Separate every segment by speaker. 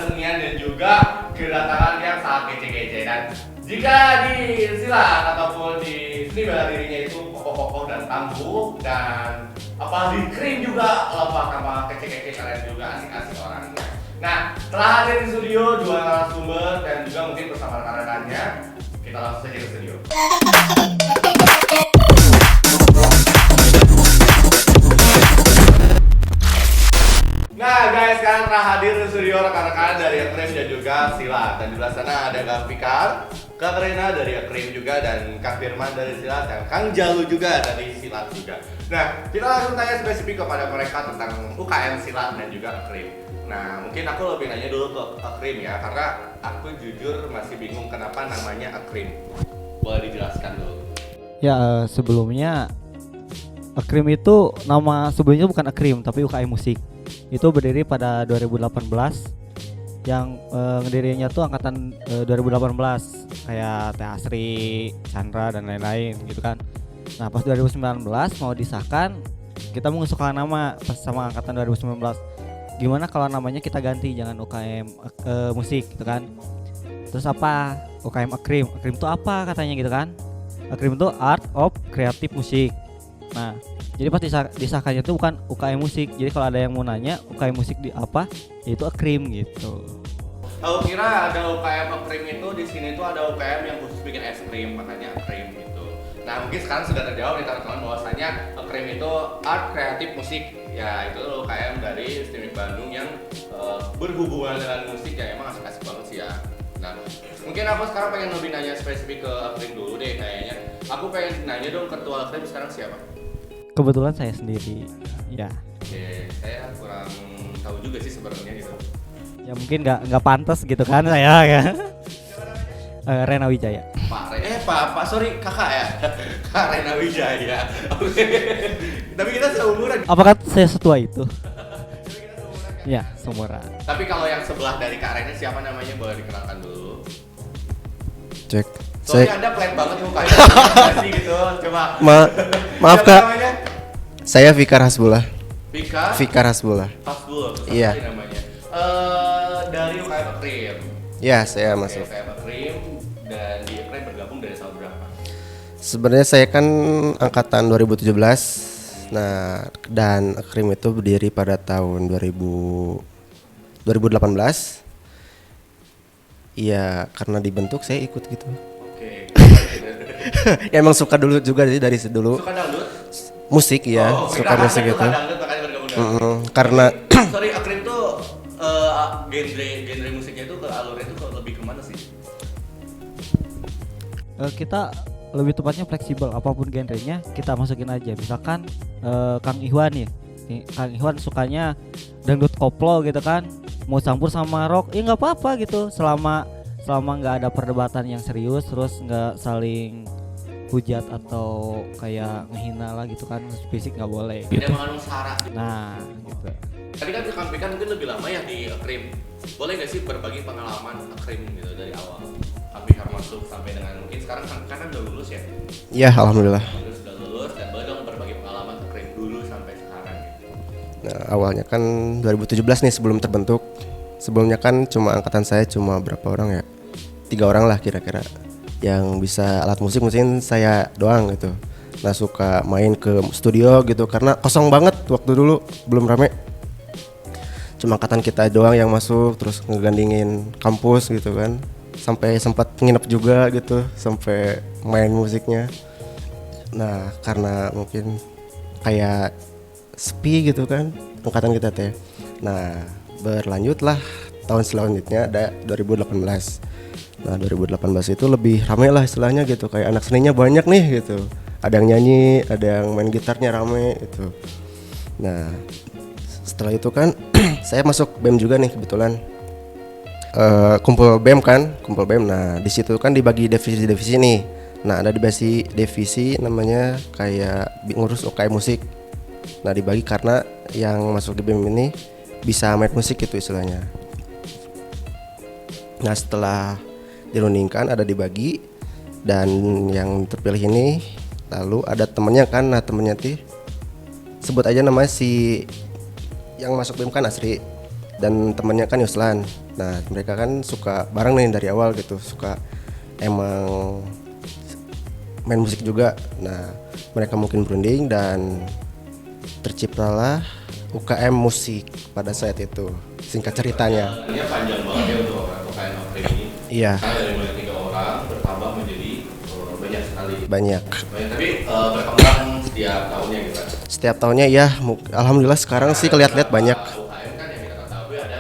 Speaker 1: kesenian dan juga kedatangan yang sangat kece-kece. Dan jika di silat ataupun di seni bela dirinya itu kokoh-kokoh dan tangguh, dan apalagi krim juga lompat sama kece-kece, kalian juga asik-asik orangnya. Nah, telah hadir di studio dua narasumber dan juga mungkin bersama rekan-rekannya, kita langsung saja ke studio. Nah guys, sekarang telah hadir di studio rekan-rekan dari Akrim dan juga Silat. Dan di belah sana ada Kang Fikar, Kang Rena dari Akrim juga, dan Kang Firman dari Silat, dan Kang Jalu juga dari Silat juga. Nah, kita langsung tanya spesifik kepada mereka tentang UKM Silat dan juga Akrim. Nah, mungkin aku lebih nanya dulu ke Akrim ya, karena aku jujur masih bingung kenapa namanya Akrim. Boleh dijelaskan dulu?
Speaker 2: Ya, sebelumnya Akrim itu nama sebelumnya bukan Akrim tapi UKM Musik. Itu berdiri pada 2018, yang ngedirinya tuh angkatan 2018 kayak Teh Asri, Chandra dan lain-lain gitu kan. Nah pas 2019 mau disahkan, kita mengusulkan nama pas sama angkatan 2019. Gimana kalau namanya kita ganti, jangan UKM musik gitu kan. Terus apa? UKM Akrim. Akrim itu apa katanya gitu kan? Akrim itu Art of Creative Music. Nah, jadi pas disahkannya itu bukan UKM musik. Jadi kalau ada yang mau nanya UKM musik di apa, yaitu Akrim gitu.
Speaker 1: Aku kira ada UKM Akrim itu di sini tuh ada UKM yang khusus bikin es krim, makanya Akrim gitu. Nah, mungkin sekarang sudah terjawab nih teman-teman bahwasanya Akrim itu Art Creative Music. Ya, itu UKM dari STIMIK Bandung yang berhubungan dengan musik yang emang asik-asik banget sih ya. Nah, mungkin aku sekarang pengen lebih nanya spesifik ke Akrim dulu deh kayaknya. Aku pengen nanya dong, ketua Akrim sekarang siapa?
Speaker 2: Kebetulan saya sendiri, ya.
Speaker 1: Oke, saya kurang tahu juga sih sebenarnya gitu.
Speaker 2: Ya mungkin nggak pantas gitu kan saya ya. Rena Wijaya.
Speaker 1: Pak, sorry kakak ya, Kak Rena Wijaya. Oke, tapi kita seumuran.
Speaker 2: Apakah saya setua itu? Ya, seumuran.
Speaker 1: Tapi kalau yang sebelah dari Kak Rena siapa namanya, boleh dikenalkan dulu.
Speaker 3: Cek.
Speaker 1: Soalnya Anda pelan banget mukanya, sih gitu. Coba.
Speaker 3: Maaf Kak. Saya Fikar Hasbullah.
Speaker 1: Fikar
Speaker 3: Hasbullah.
Speaker 1: Hasbul.
Speaker 3: Iya.
Speaker 1: Namanya. Dari UKM Akrim.
Speaker 3: Ya, saya masuk.
Speaker 1: UKM Akrim, dan di Akrim bergabung dari tahun berapa?
Speaker 3: Sebenarnya saya kan angkatan 2017. Nah, dan Akrim itu berdiri pada tahun 2018. Iya, karena dibentuk saya ikut gitu.
Speaker 1: Oke.
Speaker 3: Ya, emang suka dulu juga sih dari dulu.
Speaker 1: Suka dangdut?
Speaker 3: Musik ya, suka musik gitu.
Speaker 1: Suka dangdut makanya bergabung.
Speaker 3: Karena
Speaker 1: Sorry, Akrim tuh genre musiknya itu ke alurnya itu lebih kemana sih?
Speaker 2: Kita lebih tepatnya fleksibel, apapun genrenya kita masukin aja. Misalkan Kang Ihwan ya, Kang Ihwan sukanya dangdut koplo gitu kan, mau campur sama rock, ya nggak apa-apa gitu, selama nggak ada perdebatan yang serius, terus nggak saling hujat atau kayak ngehina lah gitu kan, fisik nggak boleh.
Speaker 1: Tidak mengandung sara.
Speaker 2: Nah, gitu.
Speaker 1: Tadi kan Kang Fikar mungkin lebih lama ya di Akrim. Boleh nggak sih berbagi pengalaman Akrim gitu dari awal? Kang Fikar masuk sampai dengan mungkin sekarang kan udah lulus ya?
Speaker 3: ya alhamdulillah.
Speaker 1: Sudah lulus, dan boleh dong berbagi pengalaman Akrim dulu sampai sekarang gitu.
Speaker 3: Nah, awalnya kan 2017 nih sebelum terbentuk. Sebelumnya kan cuma angkatan saya cuma berapa orang ya? 3 orang lah kira-kira yang bisa alat musik, mungkin saya doang gitu. Nah, suka main ke studio gitu karena kosong banget waktu dulu, belum rame. Cuma angkatan kita doang yang masuk, terus ngegandingin kampus gitu kan. Sampai sempat nginep juga gitu, sampai main musiknya. Nah, karena mungkin kayak sepi gitu kan angkatan kita teh. Nah, berlanjutlah tahun selanjutnya ada 2018. Nah, 2018 itu lebih rame lah istilahnya gitu, kayak anak seninya banyak nih gitu. Ada yang nyanyi, ada yang main gitarnya rame gitu. Nah, setelah itu kan saya masuk BEM juga nih kebetulan. Kumpul BEM. Nah, di situ kan dibagi divisi nih. Nah, ada divisi namanya kayak ngurus UKM musik. Nah, dibagi karena yang masuk di BEM ini bisa main musik gitu istilahnya. Nah, setelah dirundingkan ada dibagi, dan yang terpilih ini lalu ada temennya kan. Nah, temennya sebut aja namanya si yang masuk BEM kan Asri. dan temannya kan Yuslan. Nah mereka kan suka bareng nih dari awal gitu, suka emang main musik juga. Nah mereka mungkin berunding dan terciptalah UKM musik pada saat itu. Singkat ceritanya.
Speaker 1: Ini panjang banget ya untuk UKM Akrim ini.
Speaker 3: Iya.
Speaker 1: Karena dari mulai 3 orang bertambah menjadi banyak sekali.
Speaker 3: Banyak.
Speaker 1: Tapi berkembang setiap tahunnya gitu kan.
Speaker 3: Setiap tahunnya ya, alhamdulillah sekarang sih kelihatan banyak.
Speaker 1: UKM kan yang kita ketahui ada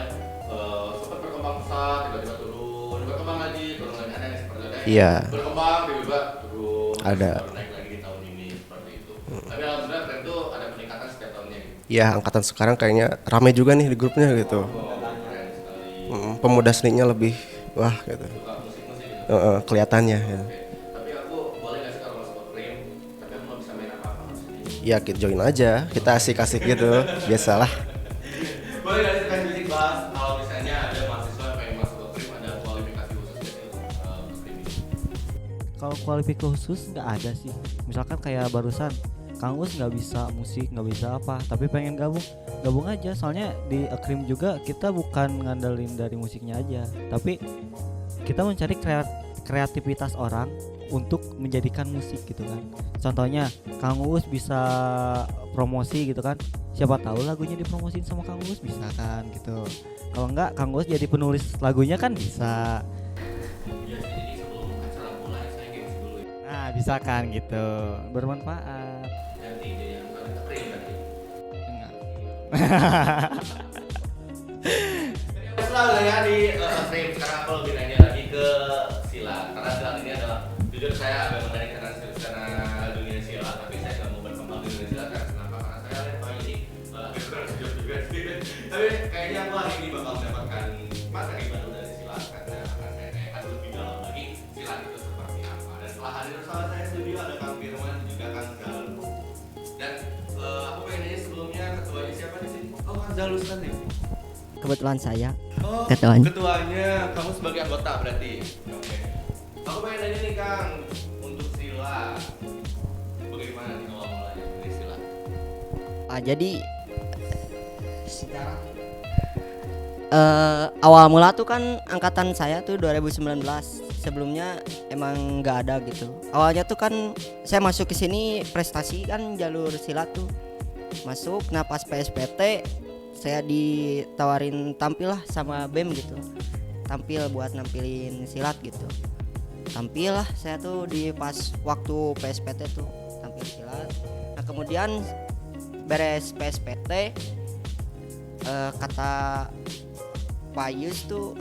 Speaker 1: sempat berkembang pesat, tiba-tiba turun, berkembang lagi, turun lagi, ada yang seperti itu.
Speaker 3: Iya.
Speaker 1: Berkembang tiba-tiba turun,
Speaker 3: Ada.
Speaker 1: baru naik lagi di tahun ini seperti itu. Tapi alhamdulillah tren itu ada peningkatan setiap tahunnya gitu.
Speaker 3: Ya angkatan sekarang kayaknya rame juga nih di grupnya gitu.
Speaker 1: Keren sekali.
Speaker 3: Pemuda seninya lebih wah gitu.
Speaker 1: Suka musik-musik gitu.
Speaker 3: Kelihatannya gitu.
Speaker 1: Tapi aku boleh nggak sih kalau masuk Akrim, tapi aku nggak bisa main apa-apa maksudnya.
Speaker 3: Ya kita join aja, kita asik-asik gitu, biasalah.
Speaker 1: Boleh nggak sih kan musik bahas kalau misalnya ada mahasiswa yang pengen masuk Akrim, ada kualifikasi khusus nggak sih untuk Akrim ini?
Speaker 2: Kalau kualifikasi khusus nggak ada sih. Misalkan kayak barusan Kang Us nggak bisa musik, nggak bisa apa, tapi pengen gabung aja. Soalnya di Akrim juga kita bukan ngandelin dari musiknya aja, tapi kita mencari kreativitas orang untuk menjadikan musik gitu kan. Contohnya Kang Us bisa promosi gitu kan, siapa tahu lagunya dipromosin sama Kang Us bisa kan gitu. Kalau enggak Kang Us jadi penulis lagunya kan bisa.
Speaker 1: Iya sih, jadi sebelum acara mulai saya games dulu ya.
Speaker 2: Nah bisa kan gitu, bermanfaat.
Speaker 1: Ganti jadi yang Akrim berarti.
Speaker 2: Enggak.
Speaker 1: Selalu ya di Akrim. Sekarang aku lebih nanya lagi ke silat, karena silat ini adalah jujur saya agak menarik karena dunia silat, tapi saya nggak mau berkembang di dunia silat karena kenapa? Karena saya lihat Pak ini agak kurang sejauh juga sih. Tapi kayaknya aku hari ini bakal mendapatkan materi baru dari silat karena akan saya tanyakan lebih dalam lagi silat itu seperti apa. Dan setelah hadir bersama saya di studio ada Kang Firman dan juga Kang Zalus. Dan aku pengen nanya sebelumnya ketuanya siapa di sini? Oh Kang Zalus kan nih.
Speaker 4: Kebetulan saya
Speaker 1: Oh,
Speaker 4: ketuanya.
Speaker 1: ketuanya, kamu sebagai anggota berarti. Oke. Aku pengen nanya nih Kang, untuk silat, bagaimana nih awal mulanya dari silat?
Speaker 4: Jadi awal mula tuh kan angkatan saya tuh 2019. Sebelumnya emang nggak ada gitu. Awalnya tuh kan saya masuk ke sini prestasi kan jalur silat tuh. Masuk, nah pas PSPT saya ditawarin tampil lah sama BEM gitu. Tampil buat nampilin silat gitu. Tampil lah saya tuh di pas waktu PSPT tuh tampil silat. Nah kemudian beres PSPT kata Pak Yus tuh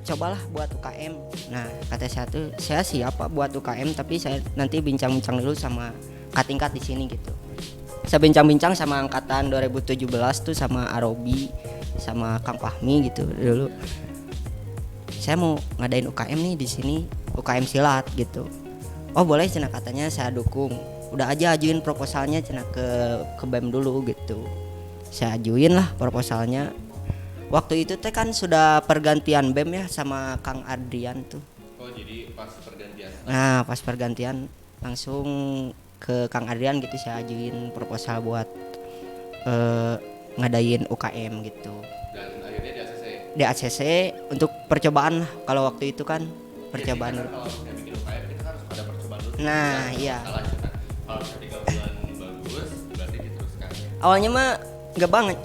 Speaker 4: cobalah buat UKM. Nah kata saya tuh saya siap Pak buat UKM, tapi saya nanti bincang-bincang dulu sama tingkat di sini gitu. Saya bincang-bincang sama angkatan 2017 tuh sama Arobi sama Kang Fahmi gitu dulu. Saya mau ngadain UKM nih di sini, UKM silat gitu. Oh boleh cenah, katanya saya dukung. Udah aja ajuin proposalnya cenah ke BEM dulu gitu. Saya ajuin lah proposalnya. Waktu itu teh kan sudah pergantian BEM ya sama Kang Adrian tuh.
Speaker 1: Oh jadi pas pergantian.
Speaker 4: Nah pas pergantian langsung ke Kang Adrian gitu, saya ajuin proposal buat ngadain UKM gitu.
Speaker 1: Dan akhirnya di ACC.
Speaker 4: Di ACC untuk percobaan lah kalau waktu itu kan percobaan.
Speaker 1: Jadi, kan kalau misalnya bikin UKM kita harus ada percobaan dulu.
Speaker 4: Nah,
Speaker 1: Ya,
Speaker 4: iya.
Speaker 1: Salah kan. Kalau misalnya 3 bulan bagus berarti diteruskan.
Speaker 4: Awalnya mah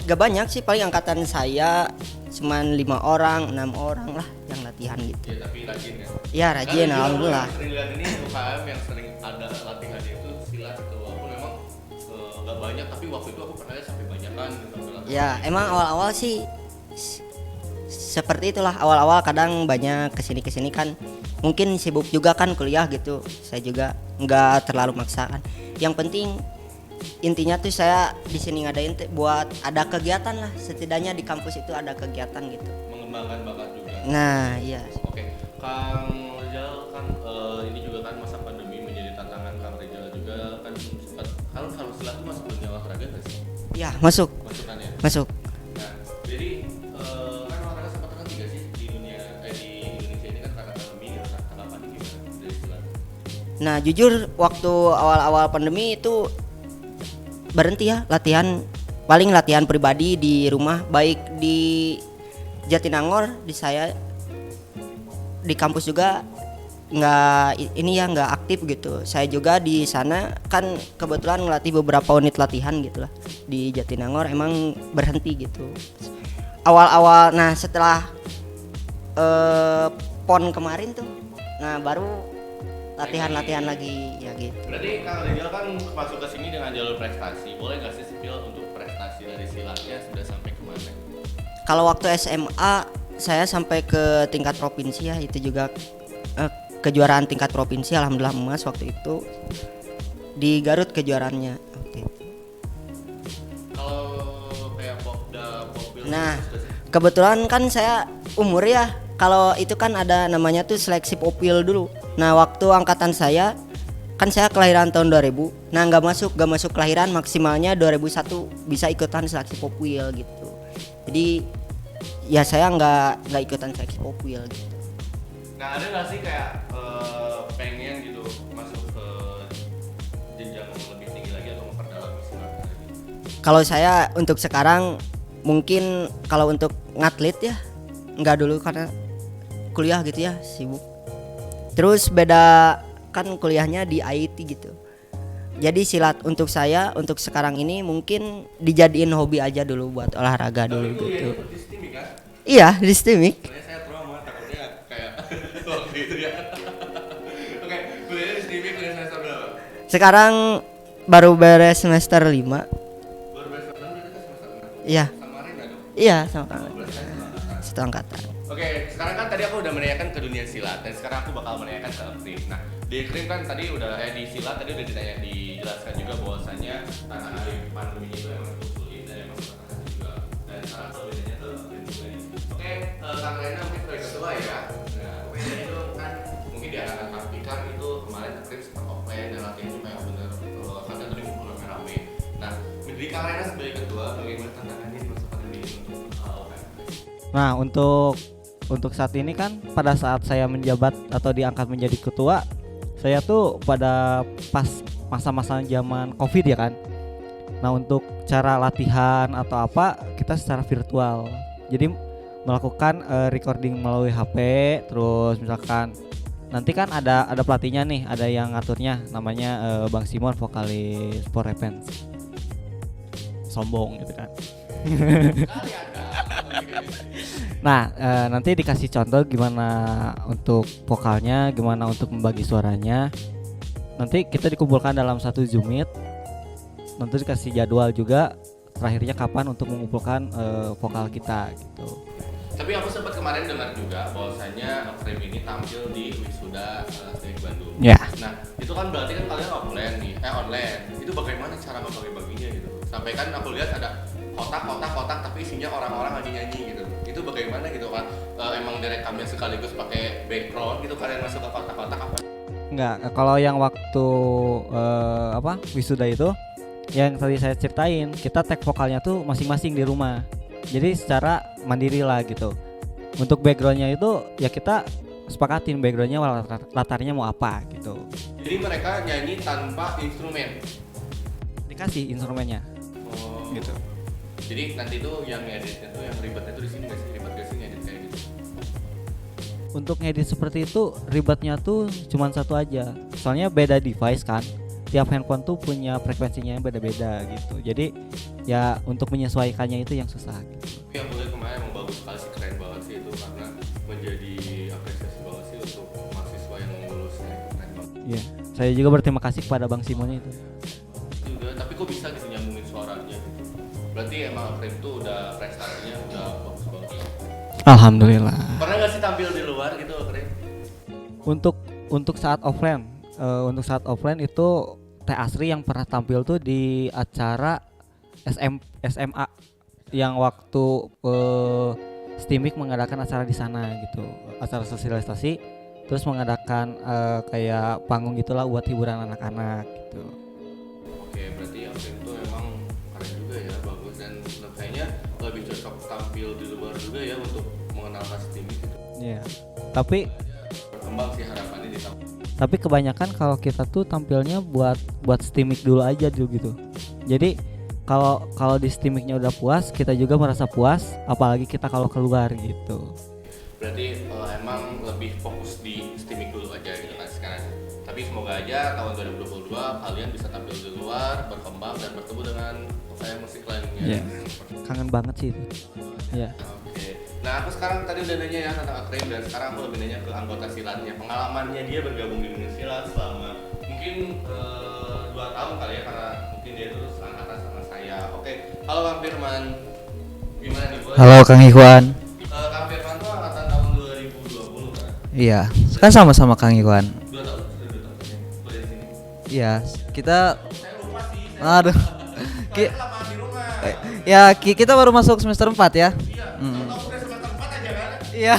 Speaker 4: gak banyak sih, paling angkatan saya cuman 5 orang, 6 orang lah yang latihan gitu.
Speaker 1: Ya tapi rajin kan.
Speaker 4: Ya rajin
Speaker 1: Kan
Speaker 4: alhamdulillah.
Speaker 1: Sering lihat ini UKM yang sering ada latihannya itu silat gitu. Walaupun memang nggak banyak, tapi waktu itu aku pernah lihat sampai banyakan gitu.
Speaker 4: Ya emang awal-awal sih seperti itulah, awal-awal kadang banyak kesini kan, mungkin sibuk juga kan kuliah gitu. Saya juga nggak terlalu maksa kan. Yang penting intinya tuh saya di sini ngadain buat ada kegiatan lah, setidaknya di kampus itu ada kegiatan gitu.
Speaker 1: Mengembangkan bakat juga.
Speaker 4: Nah iya.
Speaker 1: Oke, Kang Rizal kan ini juga kan masa pandemi menjadi tantangan Kang Rizal juga kan sempat kalau silat itu masuk dunia olahraga nggak sih?
Speaker 4: Ya masuk
Speaker 1: Masukan ya.
Speaker 4: masuk.
Speaker 1: Nah, jadi kan olahraga sempat terhenti nggak sih di dunia di Indonesia ini kan karena pandemi ya, tanggapannya gimana dari silat?
Speaker 4: Nah jujur waktu awal-awal pandemi itu berhenti ya latihan, paling latihan pribadi di rumah, baik di Jatinangor di saya di kampus juga nggak aktif gitu. Saya juga di sana kan kebetulan ngelatih beberapa unit latihan gitu lah di Jatinangor, emang berhenti gitu awal-awal. Nah setelah pon kemarin tuh, nah baru latihan lagi ya gitu.
Speaker 1: Berarti Kang Rizal kan masuk ke sini dengan jalur prestasi. Boleh nggak sih Sipil untuk prestasi dari silatnya sudah sampai kemana?
Speaker 4: Kalau waktu SMA saya sampai ke tingkat provinsi ya, itu juga kejuaraan tingkat provinsi, alhamdulillah emas waktu itu di Garut kejuaraannya waktu itu.
Speaker 1: Kalau kayak Popil
Speaker 4: Nah kebetulan kan saya umur ya, kalau itu kan ada namanya tuh seleksi Popil dulu. Nah waktu angkatan saya kan saya kelahiran tahun 2000, nah nggak masuk kelahiran, maksimalnya 2001 bisa ikutan seleksi Popil gitu. Jadi ya saya nggak ikutan seleksi Popil gitu.
Speaker 1: Nah ada nggak sih kayak pengen gitu masuk ke jenjang yang lebih tinggi lagi atau memperdalam silat lagi?
Speaker 4: Kalau saya untuk sekarang mungkin kalau untuk ngatlet ya nggak dulu, karena kuliah gitu ya sibuk. Terus beda kan kuliahnya di IT gitu. Jadi silat untuk saya untuk sekarang ini mungkin dijadiin hobi aja dulu buat olahraga dulu
Speaker 1: Itu
Speaker 4: gitu.
Speaker 1: ya di STIMIK kan?
Speaker 4: Iya di STIMIK.
Speaker 1: Soalnya saya trauma takutnya kayak waktu itu ya. Oke, kuliahnya di STIMIK kuliah semester berapa?
Speaker 4: Sekarang baru beres semester 5.
Speaker 1: Baru beres semester berapa? Semester 6.
Speaker 4: Iya.
Speaker 1: Sama Rina dong?
Speaker 4: Iya sama kan.
Speaker 1: Berarti saya salah angkatan.
Speaker 4: Satu angkatan.
Speaker 1: Oke, sekarang kan tadi aku udah menanyakan ke dunia silat dan sekarang aku bakal menanyakan ke Ekrim. Nah, di Ekrim kan tadi udah di silat tadi udah dijelaskan juga bahwasannya tanah air pandemi itu emang cukup sulit dan emang tertekan juga. Dan salah satu bedanya tuh Ekrim juga nih. Oke, Kang Rena mungkin sebagai ketua ya. Nah, bedanya itu kan mungkin di anak Kang Fikar itu kemarin Ekrim sempat offline dan latihan juga yang bener kata tadi ngumpul rame-rame. Nah, di Kang Rena sebagai ketua bagaimana tantangannya di masa pandemi ini untuk offline?
Speaker 2: Nah, untuk saat ini kan pada saat saya menjabat atau diangkat menjadi ketua, saya tuh pada pas masa-masa zaman Covid ya kan. Nah, untuk cara latihan atau apa kita secara virtual. Jadi melakukan recording melalui HP, terus misalkan nanti kan ada pelatihnya nih, ada yang ngaturnya namanya Bang Simon, vokalis For Revenge. Sombong gitu kan. Nah, nanti dikasih contoh gimana untuk vokalnya, gimana untuk membagi suaranya. Nanti kita dikumpulkan dalam satu Zoom Meet. Nanti dikasih jadwal juga terakhirnya kapan untuk mengumpulkan vokal kita gitu.
Speaker 1: Tapi aku sempat kemarin dengar juga bahwasanya Ekrim ini tampil di wisuda STIMIK Bandung.
Speaker 2: Ya.
Speaker 1: Nah, itu kan berarti kan kalian offline nih, online. Itu bagaimana cara membagi-baginya gitu? Sampai kan aku lihat ada kotak tapi isinya orang-orang lagi nyanyi gitu. Itu bagaimana gitu kan? Emang direkamnya sekaligus pakai background gitu, kalian masuk ke kotak-kotak apa?
Speaker 2: Enggak, kalau yang waktu wisuda itu yang tadi saya ceritain, kita tag vokalnya tuh masing-masing di rumah. Jadi secara mandiri lah gitu. Untuk backgroundnya itu ya kita sepakatin backgroundnya latarnya mau apa gitu.
Speaker 1: Jadi mereka nyanyi tanpa instrumen.
Speaker 2: Dikasih instrumennya.
Speaker 1: Oh.
Speaker 2: Gitu.
Speaker 1: Jadi nanti tuh yang ngeditnya tuh yang ribetnya tuh di sini nggak sih? Ribet gak sih ngedit kayak gitu?
Speaker 2: Untuk ngedit seperti itu ribetnya tuh cuman satu aja. Soalnya beda device kan. Tiap handphone tuh punya frekuensinya yang beda-beda gitu. Jadi ya untuk menyesuaikannya itu yang susah gitu.
Speaker 1: Tapi aku lihat kemarin emang bagus sekali sih, keren banget sih itu karena menjadi apresiasi banget sih untuk mahasiswa yang lulusnya, keren banget
Speaker 2: Iya. Saya juga berterima kasih kepada Bang Simon itu.
Speaker 1: juga. Tapi kok bisa gitu nyambungin suaranya gitu? Berarti emang Ekrim tuh udah prestasinya udah bagus banget.
Speaker 2: Alhamdulillah.
Speaker 1: Pernah nggak sih tampil di luar gitu Ekrim?
Speaker 2: Untuk saat offline itu Teh Asri yang pernah tampil tuh di acara SMA yang waktu STIMIK mengadakan acara di sana gitu, acara sosialisasi, terus mengadakan kayak panggung gitulah buat hiburan anak-anak gitu.
Speaker 1: Oke, berarti Ekrim tuh emang keren juga ya, bagus dan kayaknya lebih cocok tampil di luar juga ya untuk mengenalkan STIMIK gitu.
Speaker 2: Iya. Tapi
Speaker 1: Berkembang sih harapannya di tahun.
Speaker 2: tapi kebanyakan kalau kita tuh tampilnya buat STIMIK dulu aja dulu gitu. Jadi kalau di steamingnya udah puas, kita juga merasa puas, apalagi kita kalau keluar gitu.
Speaker 1: Berarti emang lebih fokus di steaming dulu aja gitu kan sekarang. Tapi semoga aja tahun 2022 kalian bisa tampil di luar, berkembang dan bertemu dengan kayak musik lainnya.
Speaker 2: Iya. Kangen banget sih itu. Iya.
Speaker 1: Oke. Nah, aku sekarang tadi udah nanya ya tentang Akrim, dan sekarang aku lebih nanya ke anggota silatnya. Pengalamannya dia bergabung di dunia silat selama mungkin 2 tahun kali ya, karena mungkin dia itu seangkatan sama saya. Oke. Halo Kang Firman. Gimana nih, boleh?
Speaker 5: Halo Kang Ikhwan.
Speaker 1: Kang Firman tuh angkatan tahun 2020 kan?
Speaker 5: Iya, kan sama-sama Kang Ikhwan.
Speaker 1: 2 tahun. Sudah 2 tahun. Boleh di sini.
Speaker 5: Iya, kita
Speaker 1: Saya lupa sih.
Speaker 5: aduh.
Speaker 1: Saya kelamaan di rumah.
Speaker 5: Ya, kita baru masuk semester 4 ya.
Speaker 1: Iya. Tahu udah semester 4 aja kan?
Speaker 5: Iya.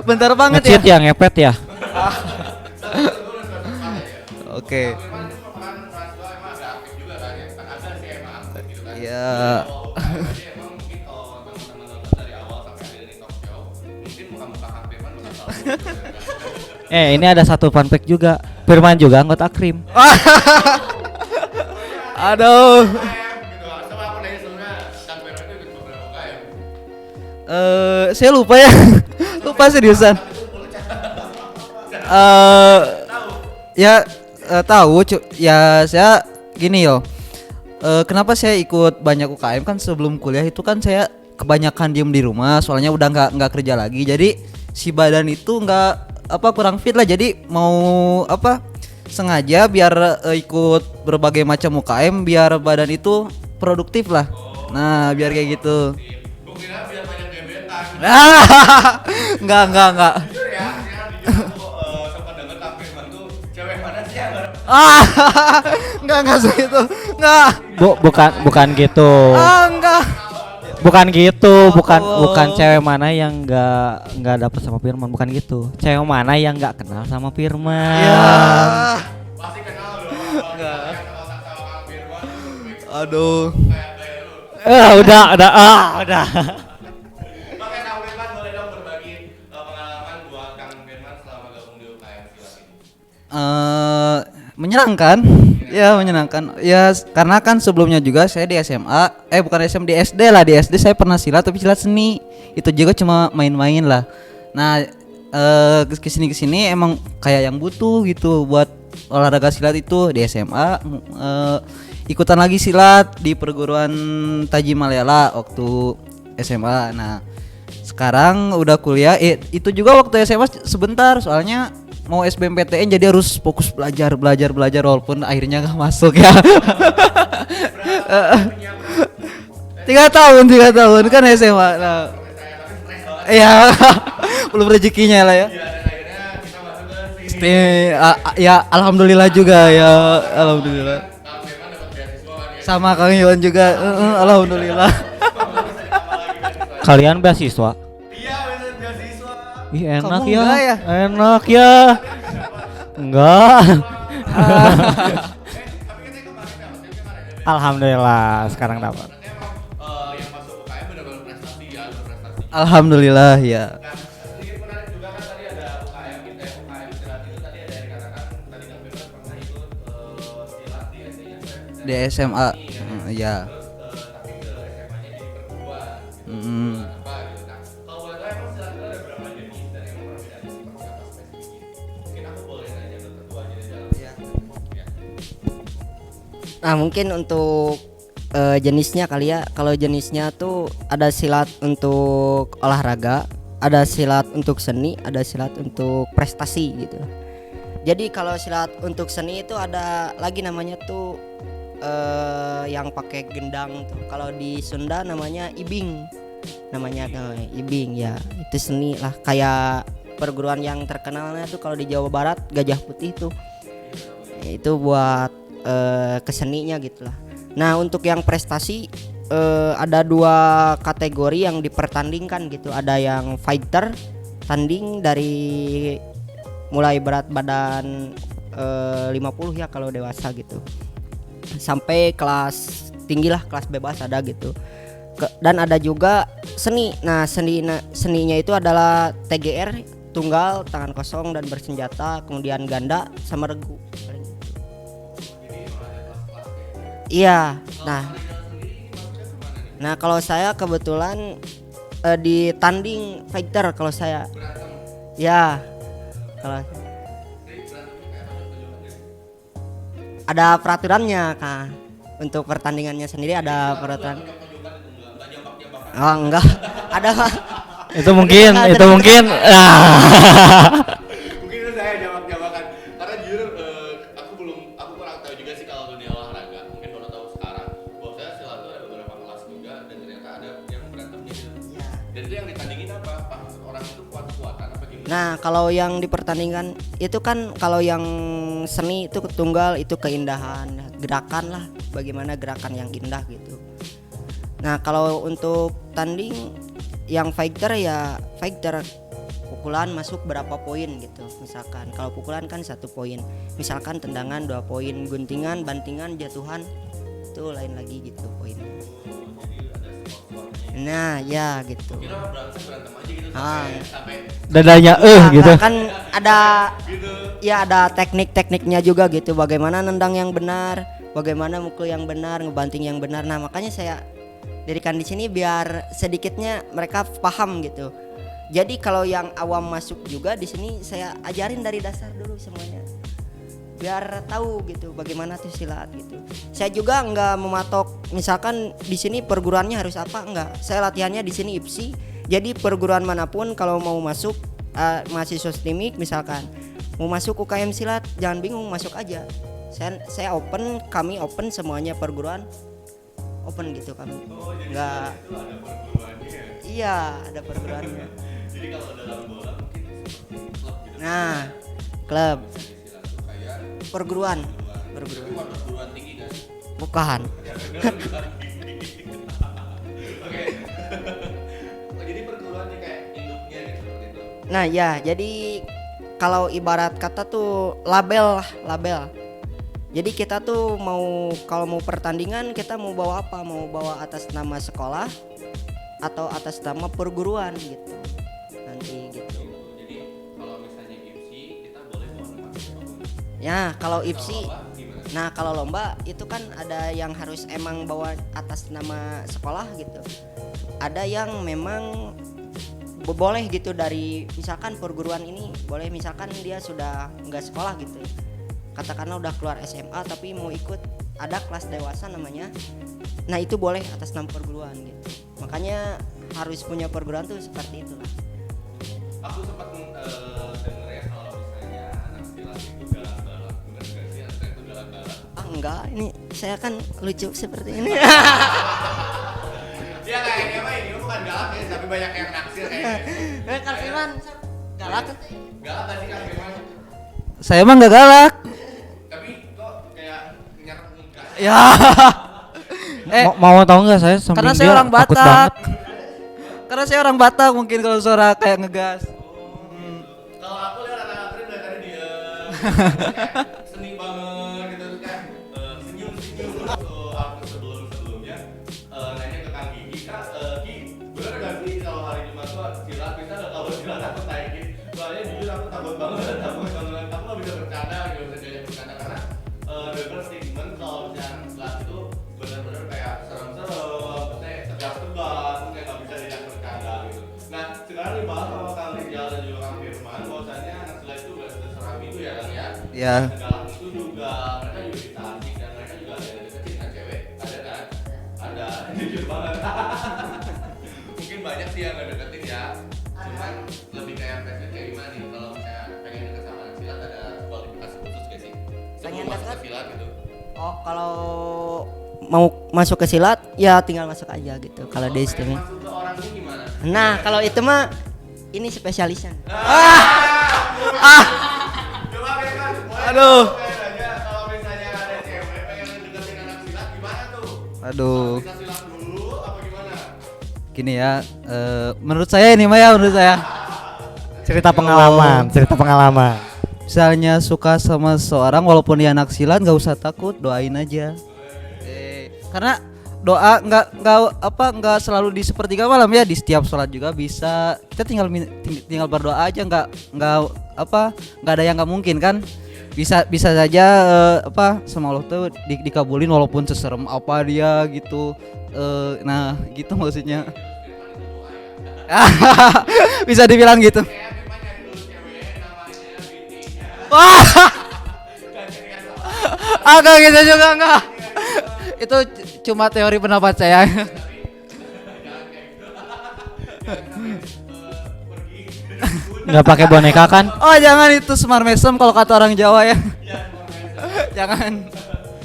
Speaker 5: Bentar banget ya.
Speaker 2: Ngecit ya, ngepet ya.
Speaker 5: Oke.
Speaker 1: Firman itu merupakan mahasiswa emang agak aktif juga kan ya? Kan ada sih emang aktif gitu kan?
Speaker 5: Iya.
Speaker 1: Jadi emang mungkin kalau teman-teman nonton dari awal sampai akhir ini talk show, mungkin muka-muka Kang Firman bakal tahu.
Speaker 2: Ini ada satu fun fact juga. Firman juga anggota Akrim.
Speaker 5: Aduh.
Speaker 1: Gitu. Coba aku nanya sebelumnya, Kang Firman itu ikut beberapa UKM.
Speaker 5: Saya lupa ya. Lupa seriusan. Ya tahu ya saya gini yo. Kenapa saya ikut banyak UKM kan sebelum kuliah itu kan saya kebanyakan diem di rumah soalnya udah nggak kerja lagi jadi si badan itu nggak kurang fit lah jadi mau sengaja biar ikut berbagai macam UKM biar badan itu produktif lah. Nah biar kayak gitu.
Speaker 1: Gue kira biar banyak gebetan.
Speaker 5: Enggak.
Speaker 1: Jujur ya, jujur aku sempat denger Kang Firman tuh cewek mana sih yang nggak
Speaker 5: Enggak segitu. Enggak.
Speaker 2: Bukan gitu.
Speaker 5: Enggak.
Speaker 2: Bukan gitu, bukan
Speaker 5: Allah.
Speaker 2: cewek mana yang nggak dapet sama Firman, bukan gitu. Cewek mana yang nggak kenal sama Firman.
Speaker 5: Ya.
Speaker 1: pasti kenal dong. Yang kenal sama Kang Firman tuh
Speaker 5: Aduh.
Speaker 1: kayak lu.
Speaker 2: Udah.
Speaker 1: Oke, Kang Firman boleh dong berbagi pengalaman buat Kang Firman selama gabung di UKM silat ini.
Speaker 5: Menyenangkan. Ya menyenangkan. Ya karena kan sebelumnya juga saya di SMA, bukan SMA di SD lah. Di SD saya pernah silat tapi silat seni. Itu juga cuma main-main lah. Nah, kesini emang kayak yang butuh gitu buat olahraga silat itu di SMA. Ikutan lagi silat di perguruan Taji Malayala waktu SMA. Nah, sekarang udah kuliah. Itu juga waktu SMA sebentar soalnya mau SBMPTN jadi harus fokus belajar walaupun akhirnya nggak masuk ya. 3 tahun kan SMA. Nah, iya belum rezekinya lah ya.
Speaker 1: Dan akhirnya kita masuk ke sini.
Speaker 5: Ya alhamdulillah juga ya alhamdulillah.
Speaker 1: Kang Firman dapat beasiswa kan ya.
Speaker 5: Sama Kang Iwan juga alhamdulillah.
Speaker 2: Kalian beasiswa?
Speaker 1: Iya, beasiswa.
Speaker 2: Ih enak
Speaker 5: Kamu
Speaker 2: ya.
Speaker 5: enggak ya?
Speaker 2: Enak ya. Enggak. Alhamdulillah sekarang dapat.
Speaker 1: Yang masuk UKM benar-benar prestasi ya, berprestasi.
Speaker 5: Alhamdulillah ya.
Speaker 1: Nah, sedikit menarik juga kan tadi ada UKM gitu ya, UKM silat itu tadi ada yang dikatakan tadi Kang Firman pernah ikut silat di SD-nya
Speaker 5: Di SMA ya.
Speaker 1: terus tapi ke SMA-nya jadi perguruan gitu.
Speaker 5: Mm.
Speaker 1: Apa gitu. Nah, kalau boleh tahu emang silat itu ada berapa jenis dan emang perbedaannya seperti apa spesifiknya? Mungkin aku boleh nanya ke ketua aja di dalam.
Speaker 4: Iya.
Speaker 1: Ya.
Speaker 4: Nah mungkin untuk jenisnya kali ya. Kalau jenisnya tuh ada silat untuk olahraga, ada silat untuk seni, ada silat untuk prestasi gitu. Jadi kalau silat untuk seni itu ada lagi namanya tuh yang pakai gendang tuh. Kalau di Sunda namanya ibing. Namanya ibing ya. Itu seni lah, kayak perguruan yang terkenalnya tuh kalau di Jawa Barat Gajah Putih tuh. Itu buat keseninya gitu lah. Nah untuk yang prestasi ada 2 kategori yang dipertandingkan gitu. Ada yang fighter, tanding dari mulai berat badan 50 ya kalau dewasa gitu, sampai kelas tinggi lah, kelas bebas ada gitu. Dan ada juga seni. Nah seninya itu adalah TGR, tunggal, tangan kosong dan bersenjata, kemudian ganda sama regu. Iya. Nah kalau saya kebetulan di tanding fighter kalau saya. Ya. Kalau ada peraturannya Kak. Untuk pertandingannya sendiri ada peraturan. Oh enggak. Ada.
Speaker 2: Itu mungkin
Speaker 1: Mungkin itu saya jawab-jawaban karena jujur aku kurang tahu juga sih kalau dunia olahraga. Mungkin baru tahu sekarang. Bahwa silat itu ada beberapa kelas juga dan ternyata ada yang berantemnya gitu. Dan itu yang ditandingin apa? Orang itu kuat-kuatan apa gimana?
Speaker 4: Nah, kalau yang dipertandingkan itu kan kalau yang seni itu tunggal itu keindahan, gerakan lah, bagaimana gerakan yang indah gitu. Nah, kalau untuk tanding yang fighter ya fighter pukulan masuk berapa poin gitu. Misalkan kalau pukulan kan 1 poin. Misalkan tendangan 2 poin, guntingan, bantingan, jatuhan itu lain lagi gitu poinnya. Nah, ya gitu.
Speaker 1: Kira berantem aja gitu
Speaker 4: Ah.
Speaker 1: sampai
Speaker 2: dadanya gitu.
Speaker 4: Nah, kan ada
Speaker 1: gitu.
Speaker 4: ya ada teknik-tekniknya juga gitu. Bagaimana nendang yang benar, bagaimana mukul yang benar, ngebanting yang benar. Nah, makanya saya dirikan di sini biar sedikitnya mereka paham gitu. Jadi kalau yang awam masuk juga di sini saya ajarin dari dasar dulu semuanya. Biar tahu gitu bagaimana tuh silat gitu. Saya juga nggak mematok misalkan di sini perguruannya harus apa, enggak. Saya latihannya di sini IPSI. Jadi perguruan manapun kalau mau masuk mahasiswa STIMIK misalkan mau masuk UKM silat jangan bingung, masuk aja. Saya open, kami open semuanya perguruan open gitu kami. Enggak.
Speaker 1: Itu ada perguruannya.
Speaker 4: Iya, ada perguruannya.
Speaker 1: Jadi kalau dalam bola mungkin seperti klub gitu.
Speaker 4: Nah, klub,
Speaker 1: Silat tuh kayak
Speaker 4: perguruan.
Speaker 1: tapi bukan perguruan tinggi kan?
Speaker 4: Bukan.
Speaker 1: Oke. Oh, jadi perguruannya kayak induknya gitu seperti itu.
Speaker 4: Nah, ya, jadi kalau ibarat kata tuh label lah, label. Jadi kita tuh kalau mau pertandingan kita mau bawa apa? Mau bawa atas nama sekolah atau atas nama perguruan gitu. Nanti gitu.
Speaker 1: Jadi kalau misalnya IPSI kita boleh bawa nama sekolah.
Speaker 4: Ya, kalau IPSI.
Speaker 1: Lomba gimana?
Speaker 4: Nah, kalau lomba itu kan ada yang harus emang bawa atas nama sekolah gitu. Ada yang memang boleh gitu dari misalkan perguruan ini boleh misalkan dia sudah nggak sekolah gitu. Katakanlah udah keluar SMA tapi mau ikut ada kelas dewasa namanya. Nah, itu boleh atas nama perguruan gitu. Makanya harus punya perguruan tuh seperti itulah.
Speaker 1: Aku sempat denger ya kalau misalnya anak silat itu galak-galak. Bener gak sih anak itu galak-galak?
Speaker 4: Ah enggak, ini saya kan lucu seperti ini.
Speaker 1: Ya kayaknya mah ini bukan galak ya, tapi banyak yang naksir kayaknya.
Speaker 4: Kang Firman galak kan?
Speaker 1: Galak gak sih Kang Firman?
Speaker 5: Saya mah nggak galak.
Speaker 1: Tapi kok kayak nyerap muka.
Speaker 5: Ya.
Speaker 2: Mau tahu nggak saya samping
Speaker 5: Karena saya
Speaker 2: dia
Speaker 5: orang
Speaker 2: takut
Speaker 5: Batak.
Speaker 2: banget.
Speaker 5: Karena saya orang Batak mungkin kalau suara kayak ngegas.
Speaker 1: Kalau aku lihat anak-anak keren dari tadi dia seni banget gitu terus kayak senyum-senyum tuh aku sebelumnya nanya ke Kang Gigi, Kak, Ki, bener gak sih kalau hari Jumat tuh silat bisa nggak kalau silat aku naikin? Soalnya jujur aku takut banget, aku nggak bisa bercanda gitu, bisa diajak bercanda karena denger statement kalau misalnya silat itu bener-bener kayak serem-serem, maksudnya tegas-tegas, kayak nggak bisa diajak bercanda gitu. Nah sekarang dibahas sama Kang Rizal dan juga Kang Firman, bahwasannya anak silat itu gak seseram itu ya Kang ya.
Speaker 5: Ya.
Speaker 1: Segala itu juga mereka juga bisa asik dan mereka juga ada yang deketin kan cewek, ada kan? Ada, jujur banget. Mungkin banyak sih yang gak deketin ya. Cuman lebih kayak passion kayak gimana nih kalau misalnya pengen deket sama anak silat ada kualifikasi khusus gak sih?
Speaker 4: Pengen
Speaker 1: Sebelum masuk
Speaker 4: deket?
Speaker 1: ke silat gitu.
Speaker 4: Oh, kalau mau masuk ke silat ya tinggal masuk aja gitu. Kalau di
Speaker 1: pengen
Speaker 4: sini.
Speaker 1: masuk ke orang ini gimana?
Speaker 4: Nah, kalau itu mah ini spesialisnya.
Speaker 1: Coba Firman, boleh
Speaker 5: Aduh.
Speaker 1: pengen aja kalau misalnya ada cewek pengen deketin anak silat gimana tuh?
Speaker 5: Aduh.
Speaker 1: Bisa silat dulu apa gimana?
Speaker 5: Gini ya, menurut saya ini mah ya menurut saya.
Speaker 2: Cerita pengalaman.
Speaker 5: Misalnya suka sama seorang walaupun dia anak silat nggak usah takut, doain aja. Karena doa nggak selalu di sepertiga malam ya, di setiap sholat juga bisa. Kita tinggal berdoa aja, nggak ada yang nggak mungkin kan. bisa saja sama Allah tuh dikabulin walaupun seserem apa dia gitu. Nah gitu maksudnya. Bisa dibilang gitu. Wah, agak gitu juga enggak. Itu cuma teori pendapat saya.
Speaker 2: Nggak pakai boneka kan?
Speaker 5: Oh jangan, itu semar mesem kalau kata orang Jawa ya. Jangan.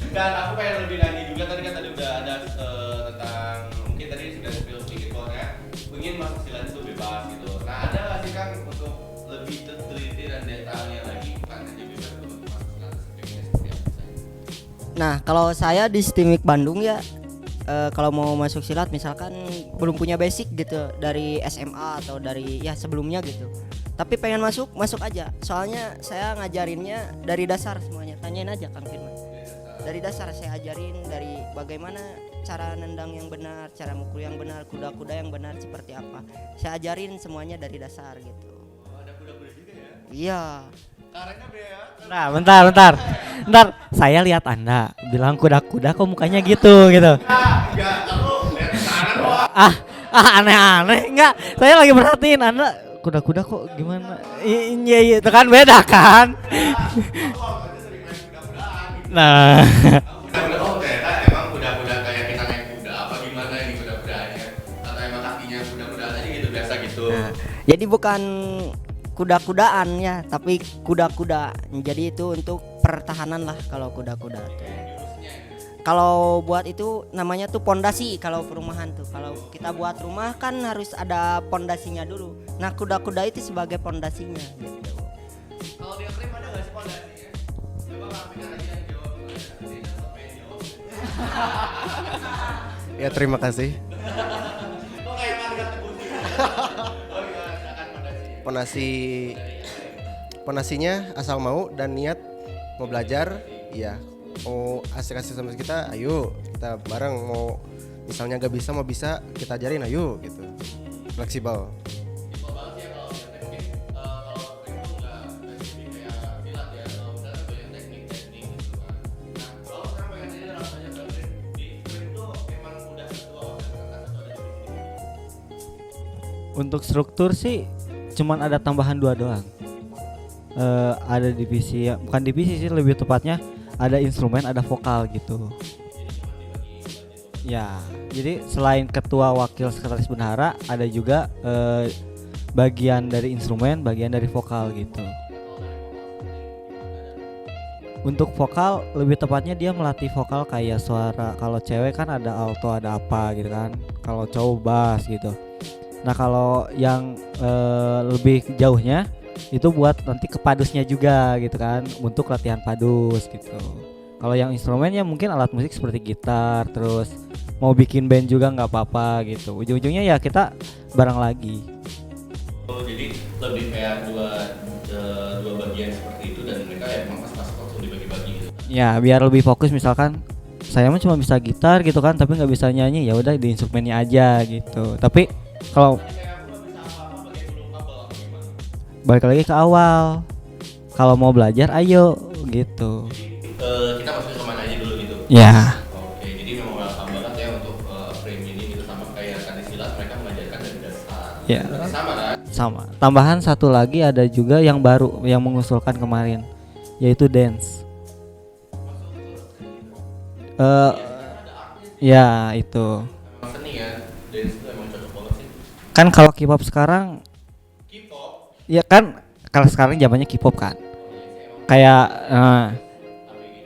Speaker 1: Dan aku pengen lebih lagi juga, tadi udah ada tentang, mungkin tadi sudah spill sedikit bahwa ya ingin masuk silat itu bebas gitu. Nah ada nggak sih Kang untuk lebih teliti dan detailnya lagi, bukan hanya bebas untuk masuk silat, seperti apa?
Speaker 4: Nah, kalau saya di STIMIK Bandung ya, kalau mau masuk silat misalkan belum punya basic gitu dari SMA atau dari ya sebelumnya gitu, tapi pengen masuk aja. Soalnya saya ngajarinnya dari dasar semuanya. Tanyain aja Kang Firman. Dari dasar saya ajarin dari bagaimana cara nendang yang benar, cara mukul yang benar, kuda-kuda yang benar seperti apa. Saya ajarin semuanya dari dasar gitu.
Speaker 1: Oh, ada kuda-kuda juga ya?
Speaker 4: Iya.
Speaker 1: Karenanya ya.
Speaker 2: Nah, bentar. Saya lihat Anda bilang kuda-kuda kok mukanya gitu.
Speaker 1: Enggak, aku lihat sana doang.
Speaker 2: Aneh-aneh. Enggak, saya lagi perhatiin Anda kuda-kuda kok gimana? Iya, itu kan beda kan?
Speaker 1: Aku aja sering main kuda-kudaan gitu.
Speaker 2: Nah,
Speaker 1: Kuda-kuda, oh ternyata emang kuda-kuda kayak kita naik kuda apa gimana ini kuda-kudanya? Atau emang kakinya kuda-kudaan aja gitu, biasa gitu?
Speaker 4: Nah, jadi bukan kuda-kudaan ya, tapi kuda-kuda. Jadi itu untuk pertahanan lah kalau kuda-kuda. Kalau buat itu namanya tuh pondasi kalau perumahan tuh. Kalau kita buat rumah kan harus ada pondasinya dulu. Nah, kuda-kuda itu sebagai pondasinya gitu.
Speaker 1: Kalau di Akrim ada nggak sih pondasinya? Coba Kang Fikar aja yang jawab. Nanti sampai jawab.
Speaker 3: Ya terima kasih.
Speaker 1: Kok kayak marga teguh sih? Oh gimana? Silakan pondasinya.
Speaker 3: Pondasinya asal mau dan niat mau belajar, iya. Mau asik-asik sama kita, ayo kita bareng. Mau misalnya gak bisa, mau bisa, kita ajarin, ayo gitu. Fleksibel.
Speaker 1: Simpel banget sih ya kalau yang teknik. Kalau Akrim tuh nggak spesifik kayak silat ya. Kalau misalnya banyak teknik-teknik gitu kan. Nah, kalau sekarang pengen nanya langsung aja ke Akrim. Di Akrim tuh emang udah ketua organisasi atau ada divisi?
Speaker 2: untuk struktur sih cuman ada tambahan 2 doang. Ada divisi, bukan divisi sih lebih tepatnya, ada instrumen, ada vokal gitu. Ya, jadi selain ketua, wakil, sekretaris bendahara, ada juga bagian dari instrumen, bagian dari vokal gitu. Untuk vokal lebih tepatnya dia melatih vokal kayak suara. Kalau cewek kan ada alto, ada apa gitu kan. Kalau cowok bass gitu. Nah kalau yang lebih jauhnya itu buat nanti ke padusnya juga gitu kan, untuk latihan padus gitu. Kalau yang instrumennya mungkin alat musik seperti gitar, terus mau bikin band juga nggak apa-apa gitu. Ujung-ujungnya ya kita bareng lagi.
Speaker 1: Oh, jadi lebih kayak dua bagian seperti itu dan mereka ya emang pas masuk langsung dibagi-bagi gitu.
Speaker 2: Ya biar lebih fokus, misalkan saya mah cuma bisa gitar gitu kan, tapi nggak bisa nyanyi, ya udah di instrumennya aja gitu. Tapi kalau balik lagi ke awal, kalau mau belajar ayo gitu.
Speaker 1: Kita masuk kemana aja dulu gitu.
Speaker 2: Ya.
Speaker 1: Oke, jadi memang welcome banget ya untuk frame ini gitu, sama kayak tadi silat mereka mengajarkan dari dasar.
Speaker 2: Ya.
Speaker 1: Berarti sama kan?
Speaker 2: Sama. Tambahan satu lagi ada juga yang baru yang mengusulkan kemarin, yaitu dance. Ya itu.
Speaker 1: Emang seni ya, dance itu emang cocok banget sih.
Speaker 2: Kan kalau K-pop sekarang,
Speaker 1: K-pop,
Speaker 2: ya kan kalau sekarang zamannya K-pop kan. Kayak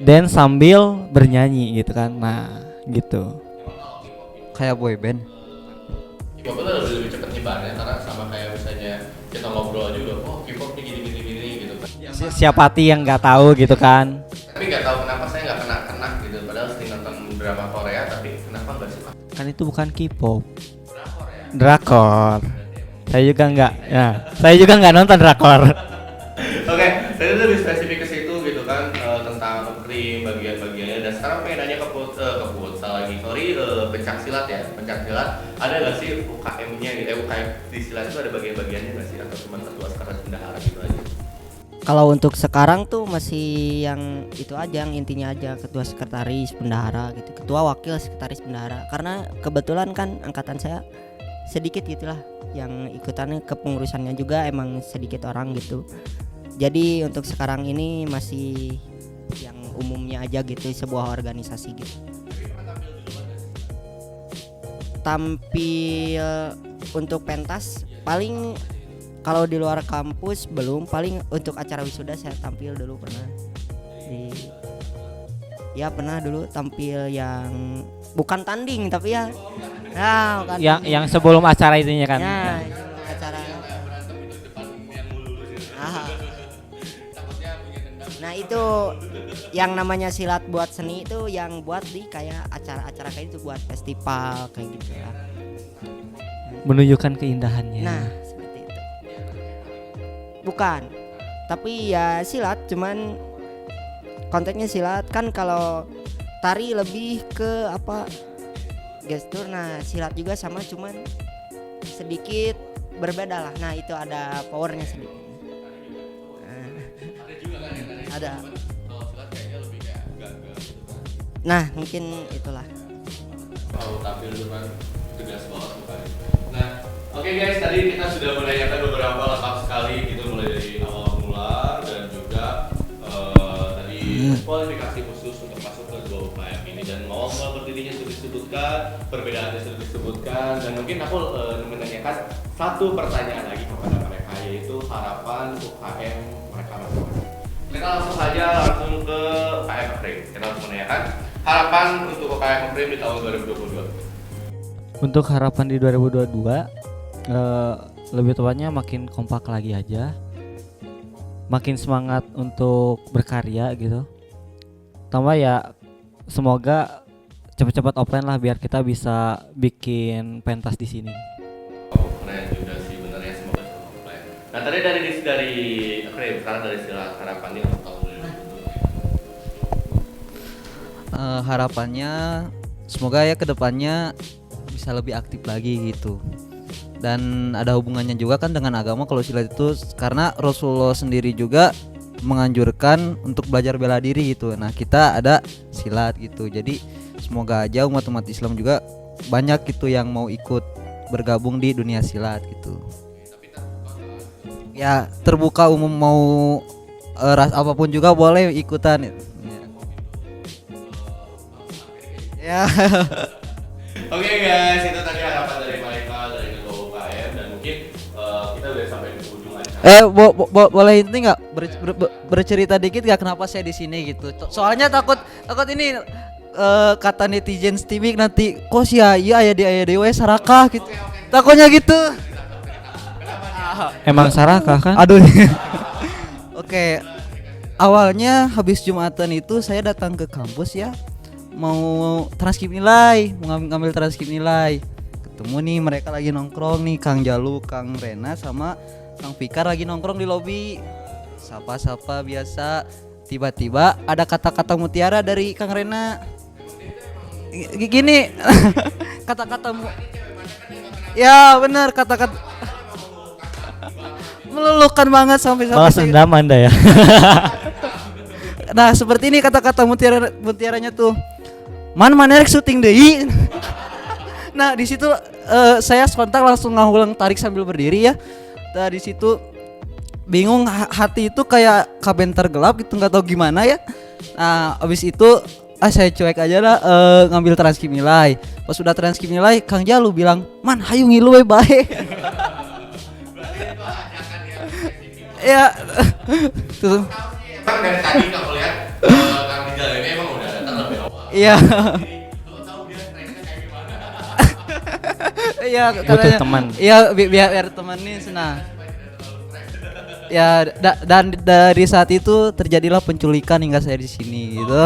Speaker 2: dance sambil bernyanyi gitu kan. Nah, gitu.
Speaker 5: Kayak boy band.
Speaker 1: K-pop itu lebih cepet nyebarnya karena sama kayak misalnya kita ngobrol aja udah, oh K-pop nih gini gitu kan.
Speaker 2: Siapa yang nggak tahu gitu kan.
Speaker 1: Tapi nggak tahu kenapa saya nggak kena gitu, padahal sering nonton drama Korea tapi kenapa nggak suka
Speaker 2: Kan itu bukan K-pop.
Speaker 1: drakor ya?
Speaker 2: Drakor. Saya juga nggak nonton drakor.
Speaker 1: Oke, tadi lebih spesifik ke situ gitu kan, tentang krim bagian-bagiannya. Dan sekarang pengen nanya ke futsal lagi, pencak silat ya. Pencak silat ada nggak sih UKM-nya gitu? UKM di silat itu ada bagian-bagiannya nggak sih? Atau cuma ketua sekretaris bendahara gitu aja?
Speaker 4: Kalau untuk sekarang tuh masih yang itu aja, yang intinya aja, ketua sekretaris bendahara gitu, ketua wakil sekretaris bendahara. Karena kebetulan kan angkatan saya sedikit gitulah, yang ikutannya kepengurusannya juga emang sedikit orang gitu. Jadi untuk sekarang ini masih yang umumnya aja gitu, sebuah organisasi gitu. Tampil untuk pentas paling kalau di luar kampus belum, paling untuk acara wisuda saya tampil dulu pernah. Ya pernah dulu tampil yang bukan tanding tapi ya. Nah, bukan
Speaker 2: Yang sebelum acara itunya kan.
Speaker 4: ya, acara. Ah. Nah, itu yang namanya silat buat seni itu yang buat di kayak acara-acara kayak itu, buat festival kayak gitu ya.
Speaker 2: Menunjukkan keindahannya.
Speaker 4: Nah, seperti itu. Bukan. Tapi ya silat, cuman konteksnya silat kan. Kalau tari lebih ke apa? Gestur. Nah, silat juga sama, cuman sedikit berbeda lah. Nah, itu ada powernya sedikit. Ada. Nah, mungkin itulah.
Speaker 1: Kalau tampil depan tegas banget mukanya. Nah, oke guys, tadi kita sudah menanyakan beberapa lengkap sekali gitu, mulai dari awal mula dan juga tadi kualifikasi khusus untuk masuk ke 2 UKM ini, dan awal berdirinya sudah disebutkan, perbedaannya sudah disebutkan, dan mungkin aku menanyakan satu pertanyaan lagi kepada mereka, yaitu harapan UKM mereka masing-masing. Kita langsung saja ke UKM Akrim. Kita langsung menanyakan harapan untuk UKM Akrim di tahun 2022.
Speaker 2: Untuk harapan di 2022 lebih tepatnya makin kompak lagi aja, makin semangat untuk berkarya gitu. Tambah ya semoga cepat-cepat offline lah biar kita bisa bikin pentas di sini.
Speaker 1: Oh, keren juga sih benernya, semoga cepat offline. Nah, tadi dari Akrim, sekarang dari Sila, harapannya untuk tahun 2022.
Speaker 5: Harapannya semoga ya kedepannya bisa lebih aktif lagi gitu, dan ada hubungannya juga kan dengan agama kalau silat itu, karena Rasulullah sendiri juga menganjurkan untuk belajar bela diri gitu. Nah, kita ada silat gitu, jadi semoga aja umat Islam juga banyak gitu yang mau ikut bergabung di dunia silat gitu. Ya terbuka umum, mau ras apapun juga boleh ikutan ya.
Speaker 1: Oke guys, itu tadi harapan dari mereka, dari ketua UKM, dan mungkin kita udah sampai di ujung acara.
Speaker 5: Boleh ini nggak bercerita dikit nggak kenapa saya di sini gitu? Soalnya takut ini kata netizen TV nanti kok sih ya aya di we sarakah gitu. Takutnya gitu.
Speaker 2: Emang sarakah kan?
Speaker 5: Aduh. Oke. Awalnya habis Jumatan itu saya datang ke kampus ya, mau transkrip nilai, mau ngambil transkrip nilai. Ketemu nih mereka lagi nongkrong nih, Kang Jalu, Kang Rena sama Kang Fikar lagi nongkrong di lobi. Sapa-sapa biasa. Tiba-tiba ada kata-kata mutiara dari Kang Rena. Gini. Kata-kata ya benar, kata-kata meluluhkan banget sampai
Speaker 2: Malas endam Anda ya.
Speaker 5: Nah, seperti ini kata-kata mutiaranya tuh. Mana rek syuting deui. Nah, di situ saya spontan langsung ngulang tarik sambil berdiri ya. Nah, di situ bingung, hati itu kayak kabenter gelap gitu, nggak tahu gimana ya. Nah, abis itu saya cuek aja lah, ngambil transkrip nilai. Pas sudah transkrip nilai, Kang Jalu bilang, "Man, hayu ngilu we bae." Ya. Tuh.
Speaker 1: Emang dari tadi kamu lihat Kang Rizal ini emang udah datang lebih awal.
Speaker 5: Iya.
Speaker 1: Lo tahu dia trennya kayak gimana?
Speaker 5: Iya,
Speaker 2: Butuh
Speaker 5: katanya.
Speaker 2: teman.
Speaker 5: Iya, biar teman nih senang. Ya, dan dari saat itu terjadilah penculikan hingga saya di sini gitu.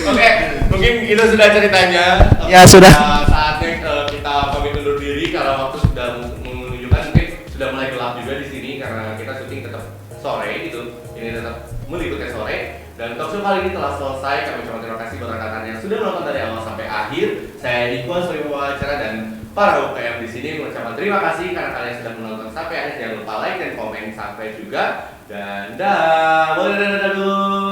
Speaker 1: Oke, mungkin itu sudah ceritanya.
Speaker 5: Ya, sudah.
Speaker 1: Saatnya kita pamit undur diri karena waktu sudah menunjukkan, mungkin sudah mulai gelap juga di sini karena kita syuting tetap sore gitu. Ini tetap meliputi sore, dan talk show kali ini telah selesai. Kami ucapkan terima kasih buat rekan-rekan yang sudah menonton dari awal sampai akhir. Saya Ridwan sebagai wawancara, dan para UKM di sini mengucapkan terima kasih karena kalian sudah menonton sampai akhir. Jangan lupa like dan komen sampai juga. Dan dah, boleh dulu.